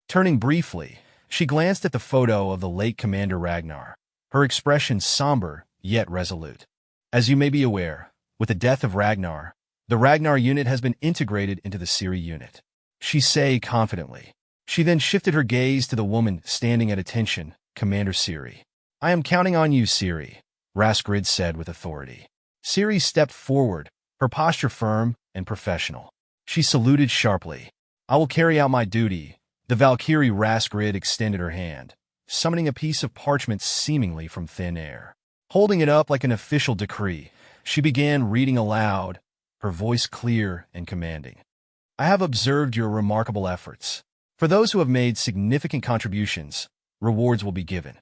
Turning briefly, she glanced at the photo of the late Commander Ragnar, her expression somber yet resolute. As you may be aware, with the death of Ragnar, the Ragnar unit has been integrated into the Ciri unit. She say confidently. She then shifted her gaze to the woman standing at attention, Commander Ciri. I am counting on you, Ciri, Raskrid said with authority. Ciri stepped forward, her posture firm and professional. She saluted sharply. I will carry out my duty. The Valkyrie Raskrid extended her hand, summoning a piece of parchment seemingly from thin air. Holding it up like an official decree, she began reading aloud, her voice clear and commanding. I have observed your remarkable efforts. For those who have made significant contributions, rewards will be given.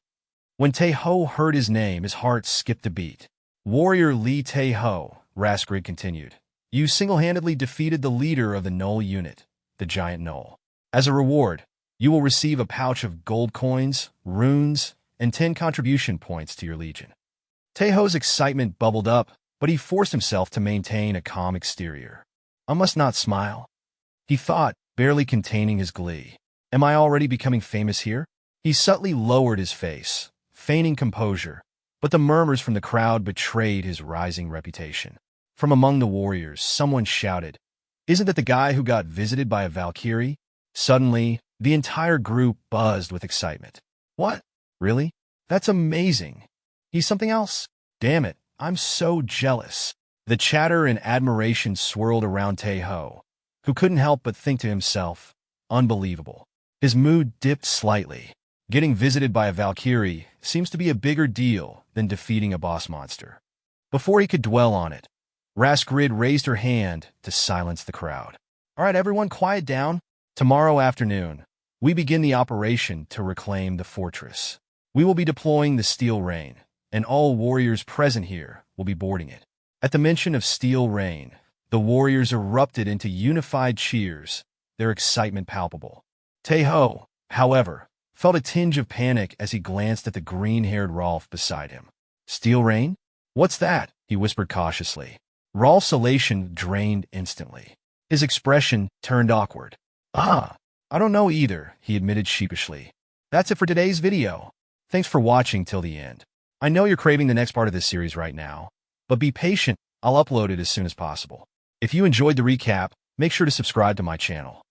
When Tae Ho heard his name, his heart skipped a beat. Warrior Lee Tae Ho, Raskrid continued. You single-handedly defeated the leader of the Knoll unit, the giant Knoll. As a reward, you will receive a pouch of gold coins, runes, and 10 contribution points to your legion. Tae Ho's excitement bubbled up, but he forced himself to maintain a calm exterior. I must not smile, he thought, barely containing his glee. Am I already becoming famous here? He subtly lowered his face, feigning composure, but the murmurs from the crowd betrayed his rising reputation. From among the warriors, someone shouted, Isn't that the guy who got visited by a Valkyrie? Suddenly, the entire group buzzed with excitement. What? Really? That's amazing. He's something else? Damn it, I'm so jealous. The chatter and admiration swirled around Tae Ho, who couldn't help but think to himself, unbelievable. His mood dipped slightly. Getting visited by a Valkyrie seems to be a bigger deal than defeating a boss monster. Before he could dwell on it, Raskrid raised her hand to silence the crowd. All right, everyone, quiet down. Tomorrow afternoon, we begin the operation to reclaim the fortress. We will be deploying the Steel Rain, and all warriors present here will be boarding it. At the mention of Steel Rain, the warriors erupted into unified cheers, their excitement palpable. Tae Ho, however, felt a tinge of panic as he glanced at the green-haired Rolf beside him. Steel Rain? What's that? He whispered cautiously. Rolf's elation drained instantly. His expression turned awkward. I don't know either, he admitted sheepishly. That's it for today's video. Thanks for watching till the end. I know you're craving the next part of this series right now, but be patient, I'll upload it as soon as possible. If you enjoyed the recap, make sure to subscribe to my channel.